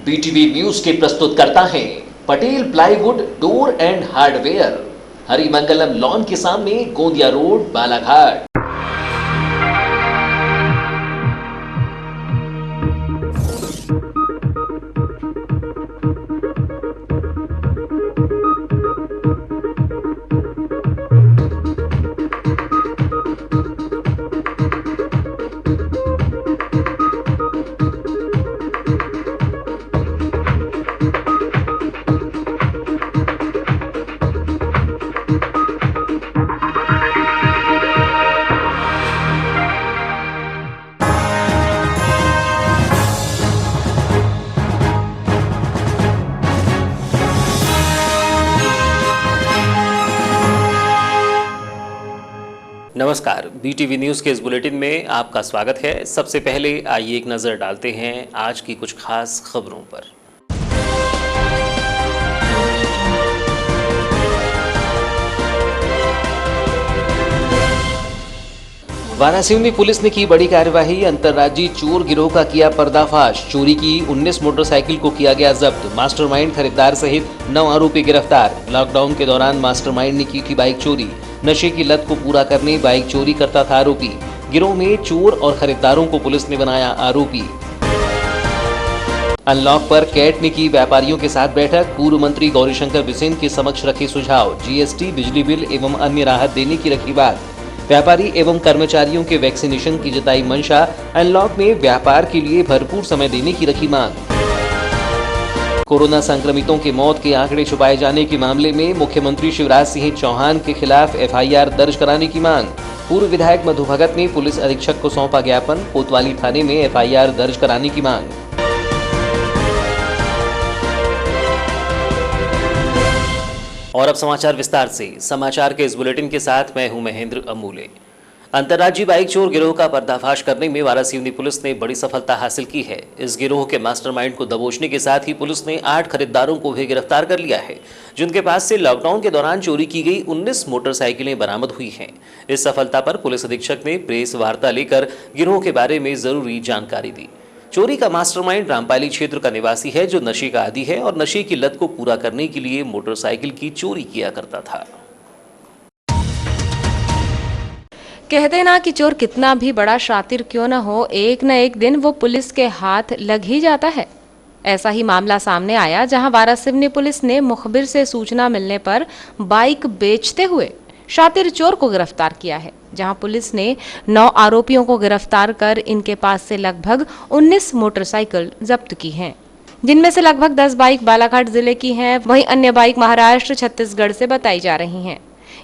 BTV news के प्रस्तुत करता है Patel plywood door and hardware, Harimangalam lawn के सामने, गोंदिया रोड, बालाघाट। नमस्कार, बीटीवी न्यूज के इस बुलेटिन में आपका स्वागत है। सबसे पहले आइए एक नजर डालते हैं आज की कुछ खास खबरों पर। वारासिवनी पुलिस ने की बड़ी कार्यवाही, अंतर्राज्यीय चोर गिरोह का किया पर्दाफाश। चोरी की 19 मोटरसाइकिल को किया गया जब्त। मास्टरमाइंड खरीदार सहित 9 आरोपी गिरफ्तार। लॉकडाउन के दौरान मास्टरमाइंड ने की थी बाइक चोरी। नशे की लत को पूरा करने बाइक चोरी करता था आरोपी। गिरोह में चोर और खरीदारों को पुलिस ने बनाया आरोपी। अनलॉक पर कैट ने की व्यापारियों के साथ बैठक। पूर्व मंत्री गौरीशंकर बिसेन के समक्ष रखे सुझाव। जीएसटी, बिजली बिल एवं अन्य राहत देने की रखी बात। व्यापारी एवं कर्मचारियों के वैक्सीनेशन की जताई मंशा। अनलॉक में व्यापार के लिए भरपूर समय देने की रखी मांग। कोरोना संक्रमितों के मौत के आंकड़े छुपाए जाने के मामले में मुख्यमंत्री शिवराज सिंह चौहान के खिलाफ एफआईआर दर्ज कराने की मांग। पूर्व विधायक मधु भगत ने पुलिस अधीक्षक को सौंपा ज्ञापन। कोतवाली थाने में एफआईआर दर्ज कराने की मांग। और अब समाचार विस्तार से। समाचार के इस बुलेटिन के साथ मैं हूं महेंद्र अमूले। अंतर्राज्यीय बाइक चोर गिरोह का पर्दाफाश करने में वारासिवनी पुलिस ने बड़ी सफलता हासिल की है। इस गिरोह के मास्टरमाइंड को दबोचने के साथ ही पुलिस ने 8 खरीदारों को भी गिरफ्तार कर लिया है, जिनके पास से लॉकडाउन के दौरान चोरी की गई 19 मोटरसाइकिलें बरामद हुई हैं। इस सफलता पर पुलिस अधीक्षक ने प्रेस वार्ता लेकर गिरोह के बारे में जरूरी जानकारी दी। चोरी का मास्टरमाइंड रामपाली क्षेत्र का निवासी है, जो नशे का आदी है और नशे की लत को पूरा करने के लिए मोटरसाइकिल की चोरी किया करता था। कहते ना कि चोर कितना भी बड़ा शातिर क्यों ना हो, एक न एक दिन वो पुलिस के हाथ लग ही जाता है। ऐसा ही मामला सामने आया जहां वारासिवनी पुलिस ने मुखबिर से सूचना मिलने पर बाइक बेचते हुए शातिर चोर को गिरफ्तार किया है। जहां पुलिस ने 9 आरोपियों को गिरफ्तार कर इनके पास से लगभग 19 मोटरसाइकिल जब्त की हैं, जिनमें से लगभग 10 बाइक बालाघाट जिले की हैं, वहीं अन्य बाइक महाराष्ट्र, छत्तीसगढ़ से बताई जा रही हैं।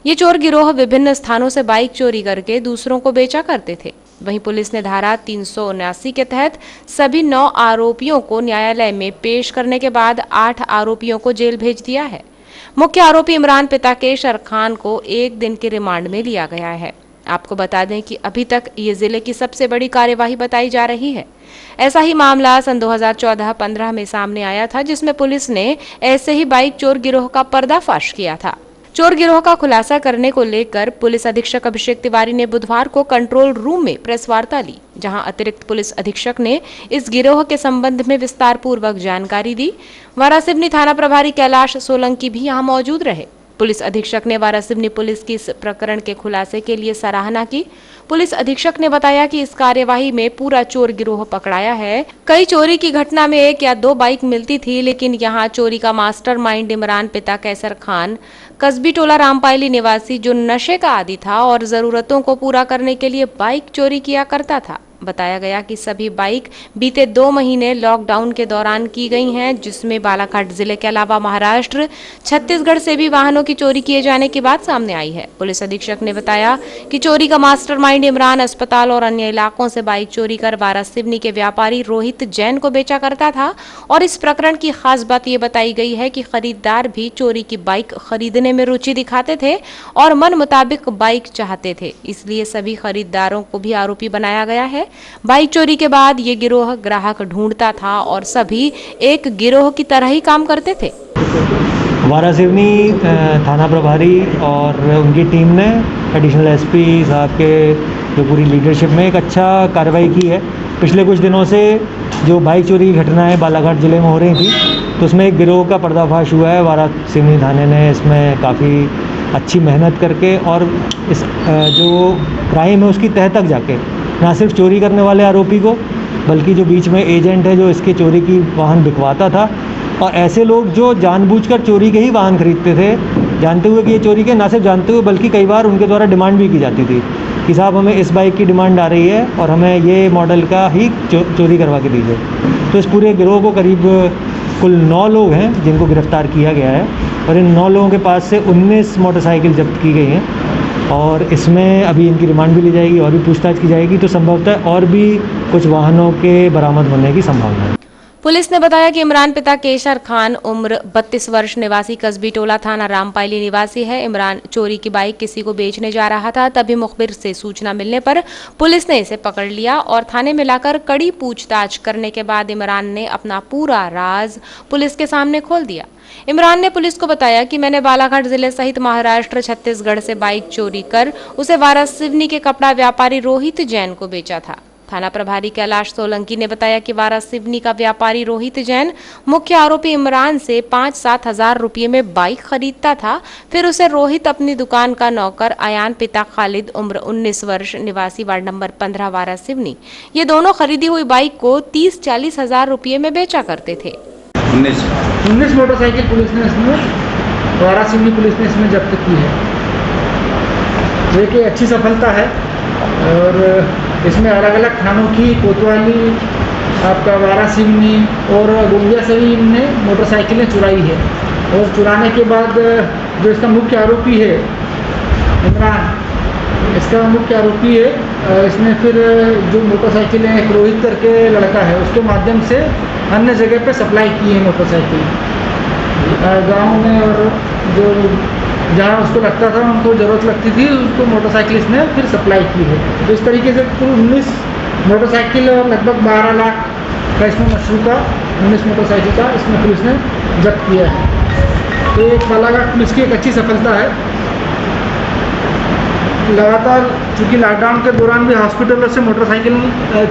ये चोर गिरोह विभिन्न स्थानों से बाइक चोरी करके दूसरों को बेचा करते थे। वहीं पुलिस ने धारा 379 के तहत सभी 9 आरोपियों को न्यायालय में पेश करने के बाद 8 आरोपियों को जेल भेज दिया है। मुख्य आरोपी इमरान पिता के शरखान को 1 दिन के रिमांड में लिया गया है। आपको बता दें कि अभी तक ये जिले की सबसे बड़ी कार्यवाही बताई जा रही है। ऐसा ही मामला सन 2014-15 में सामने आया था, जिसमें पुलिस ने ऐसे ही बाइक चोर गिरोह का पर्दाफाश किया था। चोर गिरोह का खुलासा करने को लेकर पुलिस अधीक्षक अभिषेक तिवारी ने बुधवार को कंट्रोल रूम में प्रेस वार्ता ली, जहां अतिरिक्त पुलिस अधीक्षक ने इस गिरोह के संबंध में विस्तार पूर्वक जानकारी दी। वारासिवनी थाना प्रभारी कैलाश सोलंकी भी यहां मौजूद रहे। पुलिस अधीक्षक ने वारासिवनी पुलिस की इस प्रकरण के खुलासे के लिए सराहना की। पुलिस अधीक्षक ने बताया कि इस कार्यवाही में पूरा चोर गिरोह पकड़ाया है। कई चोरी की घटना में 1 या 2 बाइक मिलती थी, लेकिन यहाँ चोरी का मास्टरमाइंड इमरान पिता कैसर खान, कस्बी टोला रामपाली निवासी, जो नशे का आदी था और जरूरतों को पूरा करने के लिए बाइक चोरी किया करता था। बताया गया कि सभी बाइक बीते 2 महीने लॉकडाउन के दौरान की गई हैं, जिसमें बालाघाट जिले के अलावा महाराष्ट्र, छत्तीसगढ़ से भी वाहनों की चोरी किए जाने की बात सामने आई है। पुलिस अधीक्षक ने बताया कि चोरी का मास्टरमाइंड इमरान अस्पताल और अन्य इलाकों से बाइक चोरी कर वारासिवनी के व्यापारी रोहित जैन को बेचा करता था। और इस प्रकरण की खास बात ये बताई गई है कि खरीदार भी चोरी की बाइक खरीदने में रुचि दिखाते थे और मन मुताबिक बाइक चाहते थे, इसलिए सभी खरीदारों को भी आरोपी बनाया गया है। बाइक चोरी के बाद ये गिरोह ग्राहक ढूंढता था और सभी एक गिरोह की तरह ही काम करते थे। वारासिवनी थाना प्रभारी और उनकी टीम ने एडिशनल एसपी साहब के जो पूरी लीडरशिप में एक अच्छा कार्रवाई की है। पिछले कुछ दिनों से जो बाइक चोरी की घटनाएं बालाघाट ज़िले में हो रही थी, तो उसमें एक गिरोह का पर्दाफाश हुआ है। वारासिवनी थाने ने इसमें काफ़ी अच्छी मेहनत करके और इस जो क्राइम है उसकी तह तक जाके ना सिर्फ चोरी करने वाले आरोपी को, बल्कि जो बीच में एजेंट है जो इसके चोरी की वाहन बिकवाता था, और ऐसे लोग जो जानबूझकर चोरी के ही वाहन खरीदते थे, जानते हुए कि ये चोरी के, ना सिर्फ जानते हुए बल्कि कई बार उनके द्वारा डिमांड भी की जाती थी कि साहब हमें इस बाइक की डिमांड आ रही है और हमें ये मॉडल का ही चोरी करवा के दीजिए। तो इस पूरे गिरोह को करीब कुल 9 लोग हैं जिनको गिरफ्तार किया गया है, और इन 9 लोगों के पास से 19 मोटरसाइकिल जब्त की गई हैं, और इसमें अभी इनकी रिमांड भी ली जाएगी और भी पूछताछ की जाएगी। तो संभवतः और भी कुछ वाहनों के बरामद होने की संभावना है। पुलिस ने बताया कि इमरान पिता केशर खान उम्र 32 वर्ष निवासी कस्बी टोला थाना रामपायली निवासी है। इमरान चोरी की बाइक किसी को बेचने जा रहा था, तभी मुखबिर से सूचना मिलने पर पुलिस ने इसे पकड़ लिया और थाने में लाकर कड़ी पूछताछ करने के बाद इमरान ने अपना पूरा राज पुलिस के सामने खोल दिया। इमरान ने पुलिस को बताया कि मैंने बालाघाट जिले सहित महाराष्ट्र, छत्तीसगढ़ से बाइक चोरी कर उसे वारासिवनी के कपड़ा व्यापारी रोहित जैन को बेचा था। थाना प्रभारी कैलाश सोलंकी ने बताया कि वारासिवनी का व्यापारी रोहित जैन मुख्य आरोपी इमरान से 5-7 हजार रुपये में बाइक खरीदता था। फिर उसे रोहित अपनी दुकान का नौकर अयान पिता खालिद उम्र 19 वर्ष निवासी वार्ड नंबर 15 वारासिवनी, ये दोनों खरीदी हुई बाइक को 30-40 हजार रुपये में बेचा करते थे। 19 मोटरसाइकिल पुलिस ने इसमें वारासिवनी पुलिस ने इसमें जब्त की है। देखिए अच्छी सफलता है, और इसमें अलग अलग थानों की कोतवाली, आपका वारासिवनी और गोंदिया से भी इनने मोटरसाइकिलें चुराई है। और चुराने के बाद जो इसका मुख्य आरोपी है इमरान, इसका मुख्य आरोपी है, इसने फिर जो मोटरसाइकिलें एक रोहित करके लड़का है उसके माध्यम से अन्य जगह पे सप्लाई की है मोटरसाइकिल गाँव में, और जो जहाँ उसको लगता था, उनको ज़रूरत लगती थी, उसको मोटरसाइकिल इसने फिर सप्लाई की है। तो इस तरीके से कुल 19 मोटरसाइकिल और लगभग 12 लाख का इसमें मशरूका 19 मोटरसाइकिल का इसमें पुलिस ने जब्त किया है। तो एक बालाघाट पुलिस की एक अच्छी सफलता है। लगातार चूँकि लॉकडाउन के दौरान भी हॉस्पिटलों से मोटरसाइकिल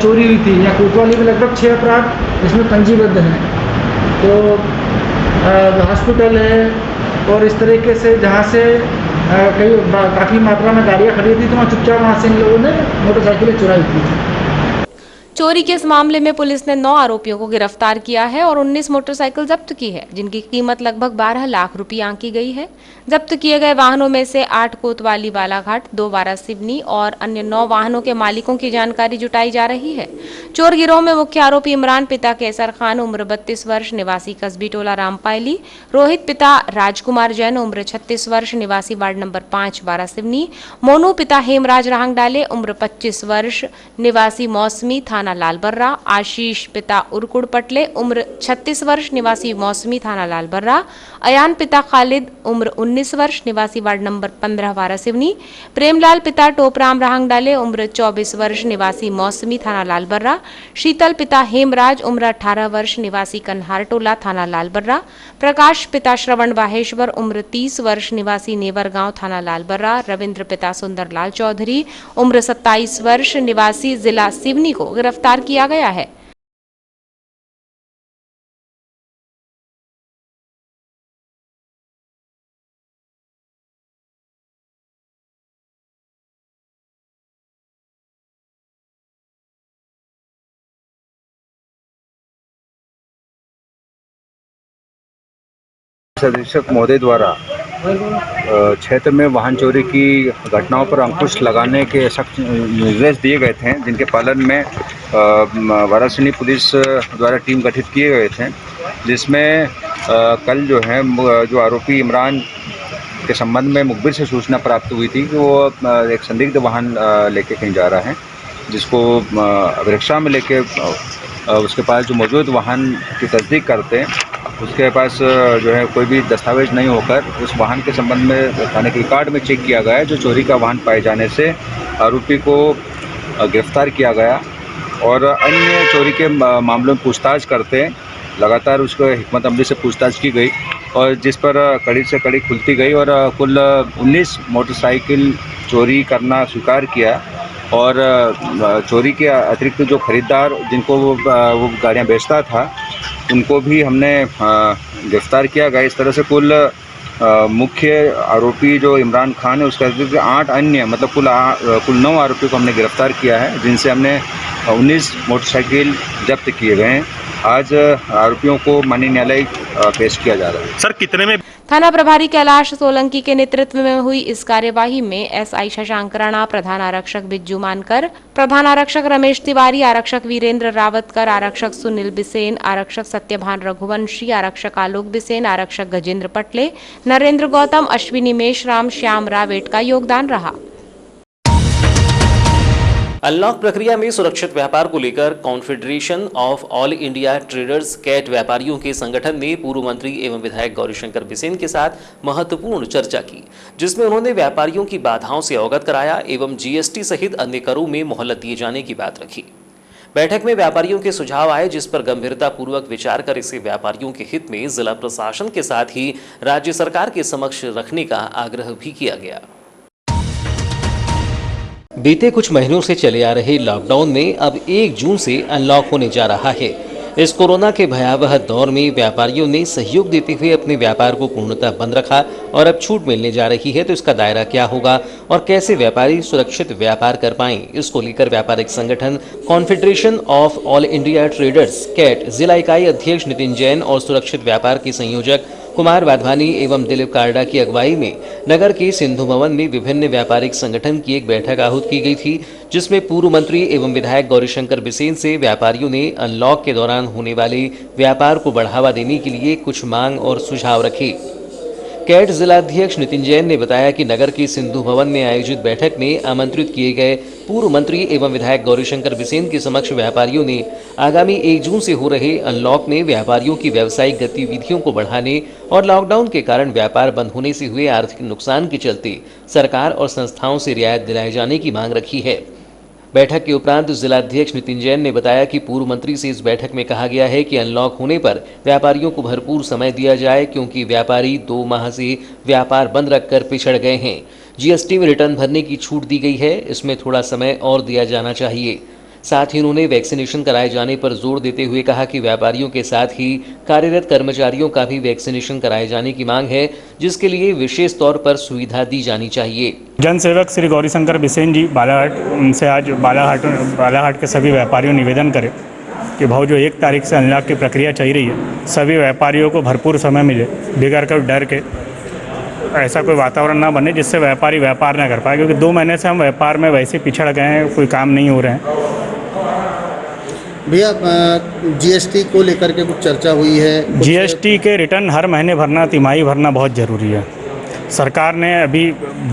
चोरी हुई थी, या कोतवाली में लगभग 6 अपराध इसमें पंजीबद्ध हैं। तो हॉस्पिटल है और इस तरीके से जहाँ से काफ़ी मात्रा में गाड़ियाँ खड़ी थी, तो वहाँ चुपचाप वहाँ से इन लोगों ने मोटरसाइकिलें चुराई थी। चोरी के इस मामले में पुलिस ने 9 आरोपियों को गिरफ्तार किया है और 19 मोटरसाइकिल जब्त की है, जिनकी कीमत लगभग 12 लाख रुपए आंकी गई है। जब्त किए गए वाहनों में से 8 कोतवाली बालाघाट, 2 वारासिवनी और अन्य 9 वाहनों के मालिकों की जानकारी जुटाई जा रही है। चोर गिरोह में मुख्य आरोपी इमरान पिता केसर खान उम्र 32 वर्ष निवासी कस्बी टोला रामपायली, रोहित पिता राजकुमार जैन उम्र 36 वर्ष निवासी वार्ड नंबर 5 वारासिवनी, मोनू पिता हेमराज राहंगडाले उम्र 25 वर्ष निवासी मौसमी थाना लालबर्रा, आशीष पिता उरकुड़ पटले उम्र 36 वर्ष निवासी मौसमी थाना लालबर्रा, अयान पिता खालिद उम्र 19 वर्ष निवासी वार्ड नंबर 15 वारासिवनी, प्रेमलाल पिता टोपराम राहंगडाले उम्र 24 वर्ष निवासी मौसमी थाना लालबर्रा, शीतल पिता हेमराज उम्र 18 वर्ष निवासी कन्हारटोला थाना लालबर्रा, प्रकाश पिता श्रवण बाहेश्वर उम्र 30 वर्ष निवासी नेवरगांव थाना लालबर्रा, रविंद्र पिता सुंदरलाल चौधरी उम्र 27 वर्ष निवासी जिला सिवनी को गिरफ्तार किया गया है। अधीक्षक महोदय द्वारा क्षेत्र में वाहन चोरी की घटनाओं पर अंकुश लगाने के सख्त निर्देश दिए गए थे, जिनके पालन में वारासिवनी पुलिस द्वारा टीम गठित किए गए थे, जिसमें कल जो है जो आरोपी इमरान के संबंध में मुखबिर से सूचना प्राप्त हुई थी कि वो एक संदिग्ध वाहन लेके कहीं जा रहा है, जिसको रिक्शा में लेके उसके पास जो मौजूद वाहन की तस्दीक करते हैं, उसके पास जो है कोई भी दस्तावेज नहीं होकर उस वाहन के संबंध में थाने के रिकॉर्ड में चेक किया गया है, जो चोरी का वाहन पाए जाने से आरोपी को गिरफ्तार किया गया। और अन्य चोरी के मामलों में पूछताछ करते लगातार उसको हिकमत अमली से पूछताछ की गई, और जिस पर कड़ी से कड़ी खुलती गई और कुल 19 मोटरसाइकिल चोरी करना स्वीकार किया, और चोरी के अतिरिक्त जो खरीदार जिनको वो गाड़ियाँ बेचता था उनको भी हमने गिरफ्तार किया गया। इस तरह से कुल मुख्य आरोपी जो इमरान खान है उसके अतिरिक्त 8 अन्य मतलब कुल 9 आरोपियों को हमने गिरफ्तार किया है, जिनसे हमने 19 मोटरसाइकिल जब्त किए गए हैं। आज आरोपियों को माननीय न्यायालय पेश किया जा रहा है। सर कितने में? थाना प्रभारी कैलाश सोलंकी के नेतृत्व में हुई इस कार्यवाही में एसआई शशांक राणा, प्रधान आरक्षक बिज्जू मानकर, प्रधान आरक्षक रमेश तिवारी, आरक्षक वीरेंद्र रावतकर, आरक्षक सुनील बिसेन, आरक्षक सत्यभान रघुवंशी, आरक्षक आलोक बिसेन, आरक्षक गजेंद्र पटले, नरेंद्र गौतम, अश्विनी मेश्राम, श्याम रावेट का योगदान रहा। अनलॉक प्रक्रिया में सुरक्षित व्यापार को लेकर confederation of all India traders CAIT व्यापारियों के संगठन ने पूर्व मंत्री एवं विधायक गौरीशंकर बिसेन के साथ महत्वपूर्ण चर्चा की, जिसमें उन्होंने व्यापारियों की बाधाओं से अवगत कराया एवं जीएसटी सहित अन्य करों में मोहलत दिए जाने की बात रखी। बैठक में व्यापारियों के सुझाव आए, जिस पर गंभीरता पूर्वक विचार कर इसे व्यापारियों के हित में जिला प्रशासन के साथ ही राज्य सरकार के समक्ष रखने का आग्रह भी किया गया। बीते कुछ महीनों से चले आ रहे लॉकडाउन में अब 1 जून से अनलॉक होने जा रहा है। इस कोरोना के भयावह दौर में व्यापारियों ने सहयोग देते हुए अपने व्यापार को पूर्णतः बंद रखा और अब छूट मिलने जा रही है, तो इसका दायरा क्या होगा और कैसे व्यापारी सुरक्षित व्यापार कर पाएं, इसको लेकर व्यापारिक संगठन confederation of all India traders CAIT जिला इकाई अध्यक्ष नितिन जैन और सुरक्षित व्यापार के संयोजक कुमार वाधवानी एवं दिलीप कार्डा की अगुवाई में नगर के सिंधु भवन में विभिन्न व्यापारिक संगठन की एक बैठक आहूत की गई थी, जिसमें पूर्व मंत्री एवं विधायक गौरीशंकर बिसेन से व्यापारियों ने अनलॉक के दौरान होने वाले व्यापार को बढ़ावा देने के लिए कुछ मांग और सुझाव रखे। कैट जिलाध्यक्ष नितिन जैन ने बताया कि नगर के सिंधु भवन में आयोजित बैठक में आमंत्रित किए गए पूर्व मंत्री एवं विधायक गौरीशंकर बिसेन के समक्ष व्यापारियों ने आगामी 1 जून से हो रहे अनलॉक में व्यापारियों की व्यावसायिक गतिविधियों को बढ़ाने और लॉकडाउन के कारण व्यापार बंद होने से हुए आर्थिक नुकसान के चलते सरकार और संस्थाओं से रियायत दिलाए जाने की मांग रखी है। बैठक के उपरांत जिलाध्यक्ष नितिन जैन ने बताया कि पूर्व मंत्री से इस बैठक में कहा गया है कि अनलॉक होने पर व्यापारियों को भरपूर समय दिया जाए, क्योंकि व्यापारी 2 माह से व्यापार बंद रखकर पिछड़ गए हैं। जीएसटी में रिटर्न भरने की छूट दी गई है, इसमें थोड़ा समय और दिया जाना चाहिए। साथ ही उन्होंने वैक्सीनेशन कराए जाने पर जोर देते हुए कहा कि व्यापारियों के साथ ही कार्यरत कर्मचारियों का भी वैक्सीनेशन कराए जाने की मांग है, जिसके लिए विशेष तौर पर सुविधा दी जानी चाहिए। जन सेवक श्री गौरीशंकर बिसेन जी बालाघाट, उनसे आज बालाघाट के सभी व्यापारियों निवेदन करें कि भाव जो 1 तारीख से अनलॉक की प्रक्रिया चल रही है, सभी व्यापारियों को भरपूर समय मिले, बिगड़ कर डर के ऐसा कोई वातावरण ना बने जिससे व्यापारी व्यापार ना कर पाए, क्योंकि 2 महीने से हम व्यापार में वैसे पिछड़ गए हैं, कोई काम नहीं हो रहे हैं। भैया जीएसटी को लेकर के कुछ चर्चा हुई है। जीएसटी के रिटर्न हर महीने भरना, तिमाही भरना बहुत ज़रूरी है। सरकार ने अभी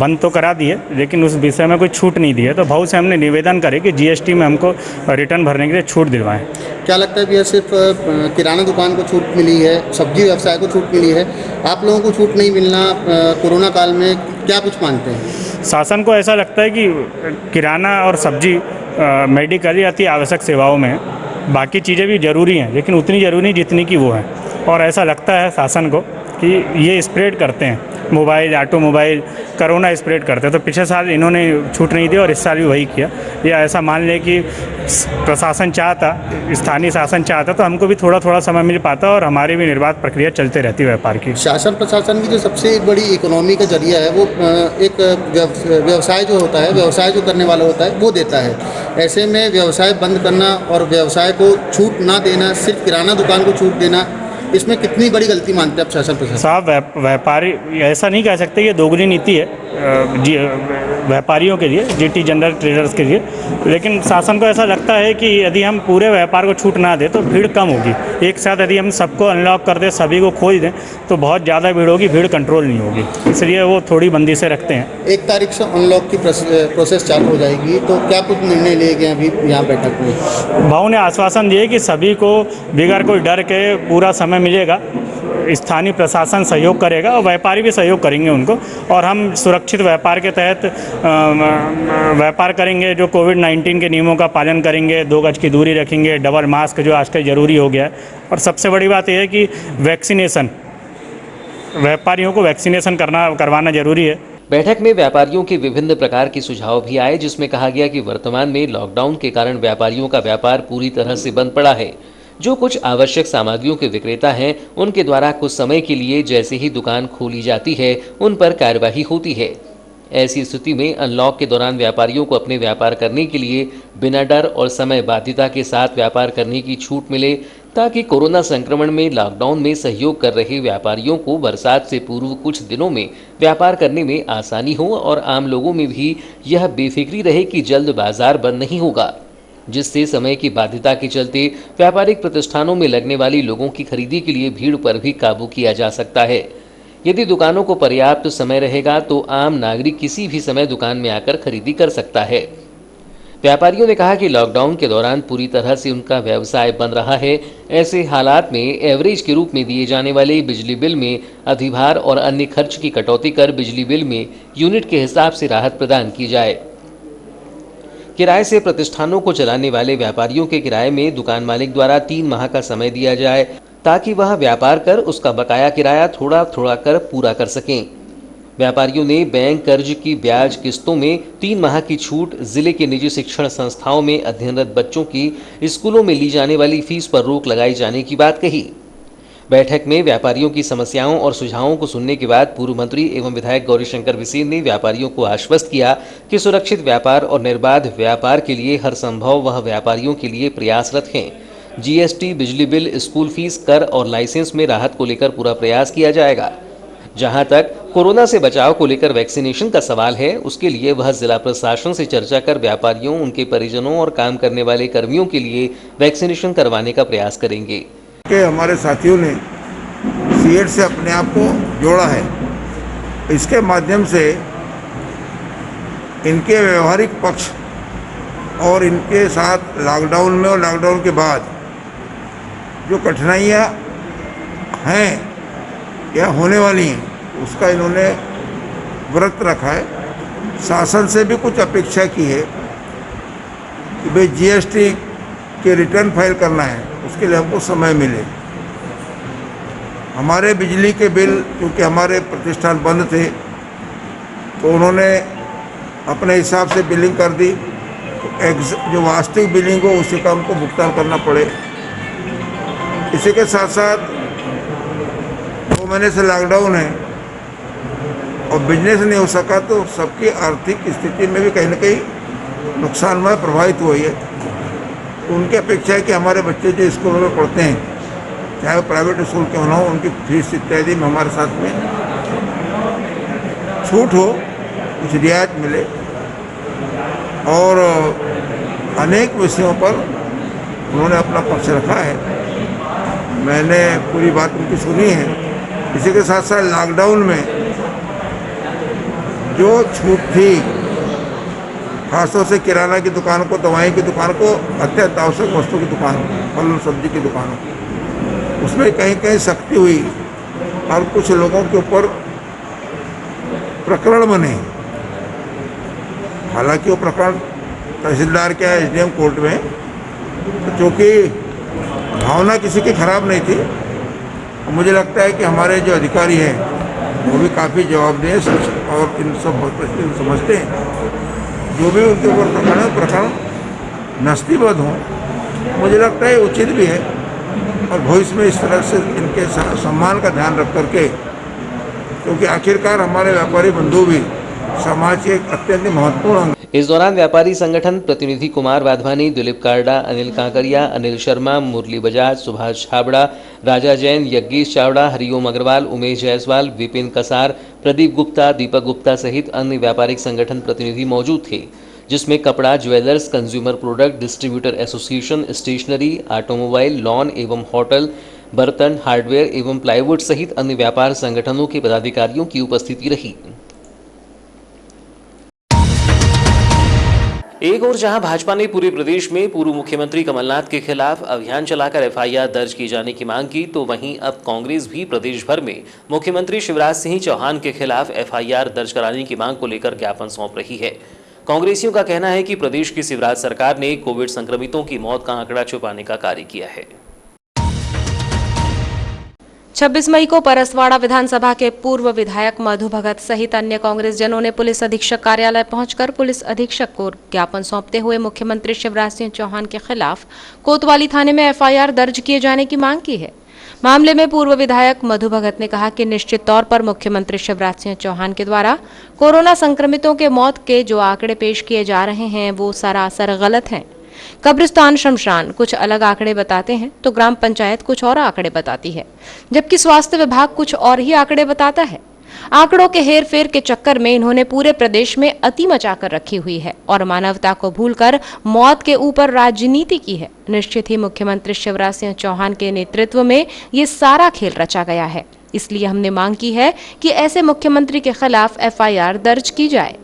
बंद तो करा दी है, लेकिन उस विषय में कोई छूट नहीं दी है, तो भाव से हमने निवेदन करे कि जीएसटी में हमको रिटर्न भरने के लिए छूट दिलवाएं। क्या लगता है भैया, सिर्फ किराना दुकान को छूट मिली है, सब्जी व्यवसाय को छूट मिली है, आप लोगों को छूट नहीं मिलना कोरोना काल में, क्या कुछ मानते हैं? शासन को ऐसा लगता है कि किराना और सब्जी मेडिकल या अति आवश्यक सेवाओं में, बाकी चीज़ें भी ज़रूरी हैं, लेकिन उतनी ज़रूरी नहीं जितनी कि वो है। और ऐसा लगता है शासन को कि ये स्प्रेड करते हैं, मोबाइल, ऑटोमोबाइल, कोरोना स्प्रेड करते हैं। तो पिछले साल इन्होंने छूट नहीं दी और इस साल भी वही किया। या ऐसा मान लें कि प्रशासन चाहता, स्थानीय शासन चाहता, तो हमको भी थोड़ा थोड़ा समय मिल पाता और हमारी भी निर्बाध प्रक्रिया चलते रहती व्यापार की। शासन प्रशासन की जो सबसे बड़ी इकोनॉमी का जरिया है, वो एक व्यवसाय जो होता है, व्यवसाय जो करने वाला होता है वो देता है। ऐसे में व्यवसाय बंद करना और व्यवसाय को छूट ना देना, सिर्फ किराना दुकान को छूट देना, इसमें कितनी बड़ी गलती मानते हैं आप शासन प्रशासन? साहब, व्यापारी ऐसा नहीं कह सकते, ये दोगुनी नीति है व्यापारियों के लिए, जीटी जनरल ट्रेडर्स के लिए। लेकिन शासन को ऐसा लगता है कि यदि हम पूरे व्यापार को छूट ना दें तो भीड़ कम होगी। एक साथ यदि हम सबको अनलॉक कर दें, सभी को खोज दें, तो बहुत ज़्यादा भीड़ होगी, भीड़ कंट्रोल नहीं होगी, इसलिए वो थोड़ी बंदी से रखते हैं। 1 तारीख से अनलॉक की प्रोसेस चालू हो जाएगी, तो क्या कुछ निर्णय लिए गए अभी यहाँ बैठक में? भाव ने आश्वासन दिए कि सभी को बिगड़ कोई डर के पूरा समय मिलेगा, स्थानीय प्रशासन सहयोग करेगा और व्यापारी भी सहयोग करेंगे उनको, और हम सुरक्षित व्यापार के तहत व्यापार करेंगे। जो कोविड-19 के नियमों का पालन करेंगे, 2 गज की दूरी रखेंगे, डबल मास्क जो आजकल ज़रूरी हो गया है, और सबसे बड़ी बात यह है कि वैक्सीनेशन, व्यापारियों को वैक्सीनेशन करवाना ज़रूरी है। बैठक में व्यापारियों के विभिन्न प्रकार के सुझाव भी आए, जिसमें कहा गया कि वर्तमान में लॉकडाउन के कारण व्यापारियों का व्यापार पूरी तरह से बंद पड़ा है। जो कुछ आवश्यक सामग्रियों के विक्रेता हैं, उनके द्वारा कुछ समय के लिए जैसे ही दुकान खोली जाती है, उन पर कार्यवाही होती है। ऐसी स्थिति में अनलॉक के दौरान व्यापारियों को अपने व्यापार करने के लिए बिना डर और समय बाध्यता के साथ व्यापार करने की छूट मिले, ताकि कोरोना संक्रमण में लॉकडाउन में सहयोग कर रहे व्यापारियों को बरसात से पूर्व कुछ दिनों में व्यापार करने में आसानी हो और आम लोगों में भी यह बेफिक्री रहे कि जल्द बाजार बंद नहीं होगा, जिससे समय की बाध्यता के चलते व्यापारिक प्रतिष्ठानों में लगने वाली लोगों की खरीदी के लिए भीड़ पर भी काबू किया जा सकता है। यदि दुकानों को पर्याप्त समय रहेगा तो आम नागरिक किसी भी समय दुकान में आकर खरीदी कर सकता है। व्यापारियों ने कहा कि लॉकडाउन के दौरान पूरी तरह से उनका व्यवसाय बंद रहा है। ऐसे हालात में एवरेज के रूप में दिए जाने वाले बिजली बिल में अधिभार और अन्य खर्च की कटौती कर बिजली बिल में यूनिट के हिसाब से राहत प्रदान की जाए। किराए से प्रतिष्ठानों को चलाने वाले व्यापारियों के किराए में दुकान मालिक द्वारा 3 माह का समय दिया जाए, ताकि वह व्यापार कर उसका बकाया किराया थोड़ा थोड़ा कर पूरा कर सकें। व्यापारियों ने बैंक कर्ज की ब्याज किस्तों में 3 माह की छूट, जिले के निजी शिक्षण संस्थाओं में अध्ययनरत बच्चों की स्कूलों में ली जाने वाली फीस पर रोक लगाई जाने की बात कही। बैठक में व्यापारियों की समस्याओं और सुझावों को सुनने के बाद पूर्व मंत्री एवं विधायक गौरीशंकर बिसेन ने व्यापारियों को आश्वस्त किया कि सुरक्षित व्यापार और निर्बाध व्यापार के लिए हर संभव वह व्यापारियों के लिए प्रयासरत हैं। जीएसटी, बिजली बिल, स्कूल फीस, कर और लाइसेंस में राहत को लेकर पूरा प्रयास किया जाएगा। जहां तक कोरोना से बचाव को लेकर वैक्सीनेशन का सवाल है, उसके लिए वह जिला प्रशासन से चर्चा कर व्यापारियों, उनके परिजनों और काम करने वाले कर्मियों के लिए वैक्सीनेशन करवाने का प्रयास करेंगे। के हमारे साथियों ने सीएट से अपने आप को जोड़ा है। इसके माध्यम से इनके व्यवहारिक पक्ष और इनके साथ लॉकडाउन में और लॉकडाउन के बाद जो कठिनाइयाँ हैं या होने वाली हैं, उसका इन्होंने व्रत रखा है। शासन से भी कुछ अपेक्षा की है कि भाई जीएसटी के रिटर्न फाइल करना है, उसके लिए हमको समय मिले। हमारे बिजली के बिल, क्योंकि हमारे प्रतिष्ठान बंद थे, तो उन्होंने अपने हिसाब से बिलिंग कर दी। तो जो वास्तविक बिलिंग हो उसी का हमको भुगतान करना पड़े। इसी के साथ साथ 2 महीने से लॉकडाउन है और बिजनेस नहीं हो सका, तो सबकी आर्थिक स्थिति में भी कहीं ना कहीं नुकसानमय प्रभावित हुई है। उनकी अपेक्षा है कि हमारे बच्चे जो स्कूलों में पढ़ते हैं, चाहे वो प्राइवेट स्कूल क्यों ना हो, उनकी फीस इत्यादि में हमारे साथ में छूट हो, कुछ रियायत मिले। और अनेक विषयों पर उन्होंने अपना पक्ष रखा है। मैंने पूरी बात उनकी सुनी है। इसी के साथ साथ लॉकडाउन में जो छूट थी, खासतौर से किराना की दुकान को, दवाई की दुकान को, अत्यंत आवश्यक वस्तु की दुकान, फल और सब्जी की दुकानों, उसमें कहीं कहीं सख्ती हुई और कुछ लोगों के ऊपर प्रकरण बने। हालांकि वो प्रकरण तहसीलदार के एसडीएम कोर्ट में, तो चूँकि भावना किसी की खराब नहीं थी, मुझे लगता है कि हमारे जो अधिकारी हैं वो भी काफ़ी जवाबदेह और इन सब परिस्थितियों को समझते हैं। जो भी उनके ऊपर प्रकरण नस्तीबद्ध हों, मुझे लगता है उचित भी है और भविष्य में इस तरह से इनके सम्मान का ध्यान रख करके, क्योंकि आखिरकार हमारे व्यापारी बंधु भी समाज के एक अत्यंत महत्वपूर्ण अंग। इस दौरान व्यापारी संगठन प्रतिनिधि कुमार वाधवानी, दिलीप कार्डा, अनिल कांकरिया, अनिल शर्मा, मुरली बजाज, सुभाष छाबड़ा, राजा जैन, यज्ञेश चावड़ा, हरिओम अग्रवाल, उमेश जायसवाल, विपिन कसार, प्रदीप गुप्ता, दीपक गुप्ता सहित अन्य व्यापारिक संगठन प्रतिनिधि मौजूद थे, जिसमें कपड़ा, jewellers, consumer product distributor association, stationery, automobile, lawn एवं होटल, बर्तन, हार्डवेयर एवं प्लाईवुड सहित अन्य व्यापार संगठनों के पदाधिकारियों की उपस्थिति रही। एक और जहां भाजपा ने पूरे प्रदेश में पूर्व मुख्यमंत्री कमलनाथ के खिलाफ अभियान चलाकर एफआईआर दर्ज किए जाने की मांग की, तो वहीं अब कांग्रेस भी प्रदेश भर में मुख्यमंत्री शिवराज सिंह चौहान के खिलाफ एफआईआर दर्ज कराने की मांग को लेकर ज्ञापन सौंप रही है। कांग्रेसियों का कहना है कि प्रदेश की शिवराज सरकार ने कोविड संक्रमितों की मौत का आंकड़ा छुपाने का कार्य किया है। 26 मई को परसवाड़ा विधानसभा के पूर्व विधायक मधु भगत सहित अन्य कांग्रेस जनों ने पुलिस अधीक्षक कार्यालय पहुंचकर पुलिस अधीक्षक को ज्ञापन सौंपते हुए मुख्यमंत्री शिवराज सिंह चौहान के खिलाफ कोतवाली थाने में एफआईआर दर्ज किए जाने की मांग की है। मामले में पूर्व विधायक मधु भगत ने कहा कि निश्चित तौर पर मुख्यमंत्री शिवराज सिंह चौहान के द्वारा कोरोना संक्रमितों के मौत के जो आंकड़े पेश किए जा रहे हैं वो सरासर गलत हैं। कब्रिस्तान शमशान कुछ अलग आंकड़े बताते हैं तो ग्राम पंचायत कुछ और आंकड़े बताती है, जबकि स्वास्थ्य विभाग कुछ और ही आंकड़े बताता है। आंकड़ों के हेरफेर के चक्कर में इन्होंने पूरे प्रदेश में अति मचाकर रखी हुई है और मानवता को भूलकर मौत के ऊपर राजनीति की है। निश्चित ही मुख्यमंत्री शिवराज सिंह चौहान के नेतृत्व में ये सारा खेल रचा गया है, इसलिए हमने मांग की है कि ऐसे मुख्यमंत्री के खिलाफ एफआईआर दर्ज की जाए।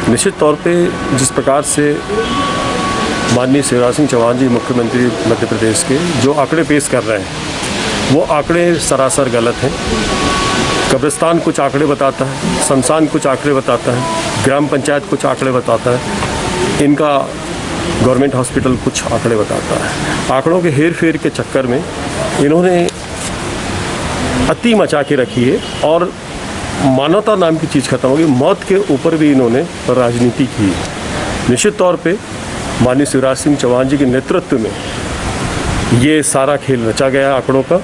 निश्चित तौर पे जिस प्रकार से माननीय शिवराज सिंह चौहान जी मुख्यमंत्री मध्य प्रदेश के जो आंकड़े पेश कर रहे हैं वो आंकड़े सरासर गलत हैं। कब्रिस्तान कुछ आंकड़े बताता है, शमशान कुछ आंकड़े बताता है, ग्राम पंचायत कुछ आंकड़े बताता है, इनका गवर्नमेंट हॉस्पिटल कुछ आंकड़े बताता है। आंकड़ों के हेर फेर के चक्कर में इन्होंने अति मचा के रखी है और मानवता नाम की चीज़ खत्म हो गई। मौत के ऊपर भी इन्होंने राजनीति की है। निश्चित तौर पे माननीय शिवराज सिंह चौहान जी के नेतृत्व में ये सारा खेल रचा गया आंकड़ों का।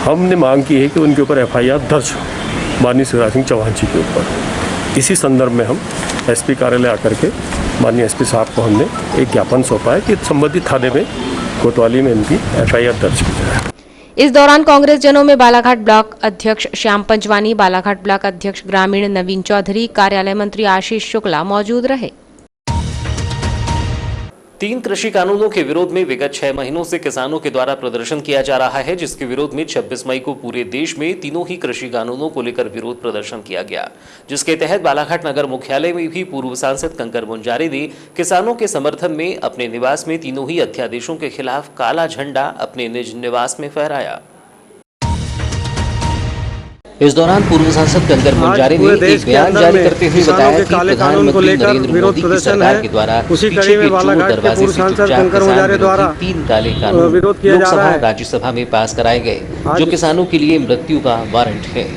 हमने मांग की है कि उनके ऊपर एफआईआर दर्ज हो माननीय शिवराज सिंह चौहान जी के ऊपर। इसी संदर्भ में हम एसपी कार्यालय आकर के माननीय एसपी साहब को हमने एक ज्ञापन सौंपा है कि संबंधित थाने में कोतवाली में इनकी एफआईआर दर्ज की जाए। इस दौरान कांग्रेस जनों में बालाघाट ब्लॉक अध्यक्ष श्याम पंजवानी, बालाघाट ब्लॉक अध्यक्ष ग्रामीण नवीन चौधरी, कार्यालय मंत्री आशीष शुक्ला मौजूद रहे। 3 कृषि कानूनों के विरोध में विगत 6 महीनों से किसानों के द्वारा प्रदर्शन किया जा रहा है, जिसके विरोध में 26 मई को पूरे देश में तीनों ही कृषि कानूनों को लेकर विरोध प्रदर्शन किया गया, जिसके तहत बालाघाट नगर मुख्यालय में भी पूर्व सांसद कंकर मुंजारी ने किसानों के समर्थन में अपने निवास में तीनों ही अध्यादेशों के खिलाफ काला झंडा अपने निज निवास में फहराया। इस दौरान पूर्व सांसद कंकर मुंजारी ने एक बयान जारी करते हुए बताया कि प्रधानमंत्री नरेंद्र मोदी की सरकार के द्वारा उसी कड़ी में बालाघाट के पूर्व सांसद कंकर मुंजारी द्वारा 3 काले कानून लोकसभा और राज्यसभा में पास कराए गए, जो किसानों के लिए मृत्यु का वारंट है।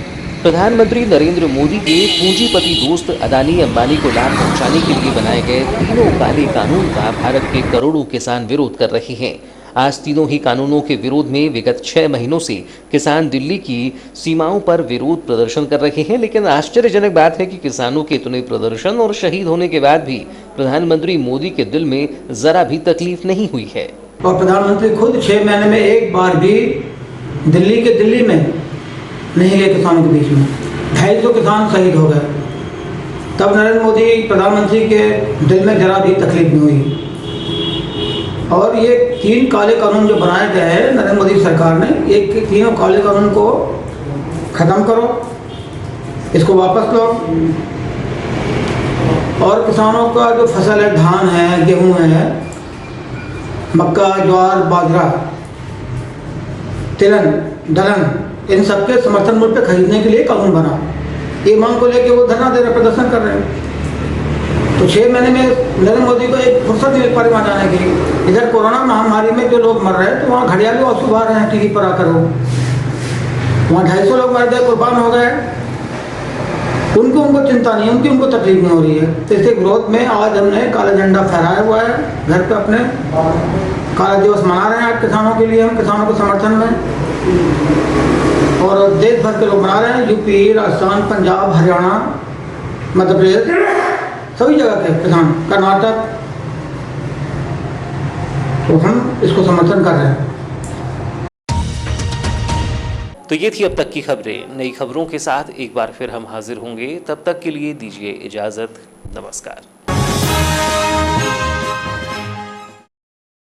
प्रधानमंत्री नरेंद्र मोदी के पूंजीपति दोस्त अदानी अंबानी को लाभ पहुंचाने के लिए बनाए गए तीनों काले कानून का भारत के करोड़ों किसान विरोध कर रहे हैं। आज तीनों ही कानूनों के विरोध में विगत 6 महीनों से किसान दिल्ली की सीमाओं पर विरोध प्रदर्शन कर रहे हैं, लेकिन आश्चर्यजनक बात है कि किसानों के इतने प्रदर्शन और शहीद होने के बाद भी प्रधानमंत्री मोदी के दिल में जरा भी तकलीफ नहीं हुई है। और प्रधानमंत्री खुद 6 महीने में एक बार भी दिल्ली में नहीं गए किसानों के बीच में। 250 किसान शहीद हो गए, तब नरेंद्र मोदी प्रधानमंत्री के दिल में जरा भी तकलीफ नहीं हुई। और ये 3 काले कानून जो बनाए गए हैं नरेंद्र मोदी सरकार ने, एक तीनों काले कानून को ख़त्म करो, इसको वापस लो और किसानों का जो फसल है, धान है, गेहूं है, मक्का, ज्वार, बाजरा, तिलहन, दलहन, इन सबके समर्थन मूल्य पे खरीदने के लिए कानून बना। ये मांग को लेके वो धरना दे रहे, प्रदर्शन कर रहे हैं। तो 6 महीने में नरेंद्र मोदी को एक फुर्सत मिल पा वहाँ जाने की। इधर कोरोना महामारी में जो लोग मर रहे हैं तो वहाँ घड़ियाली आंसू बहा रहे हैं टीवी पर आकर। वो वहाँ 250 लोग मर गए, कुर्बान हो गए, उनको चिंता नहीं है, उनको तकलीफ नहीं हो रही है। तो इसके विरोध में आज हमने काला झंडा फहराया हुआ है, घर पे अपने काला दिवस मना रहे हैं आज किसानों के लिए, हम किसानों के समर्थन में, और देश भर के लोग मना रहे हैं। यूपी, राजस्थान, पंजाब, हरियाणा, मध्य प्रदेश, सभी जगह के किसान, कर्नाटक, तो हम इसको समर्थन कर रहे हैं। तो ये थी अब तक की खबरें। नई खबरों के साथ एक बार फिर हम हाजिर होंगे, तब तक के लिए दीजिए इजाजत। नमस्कार।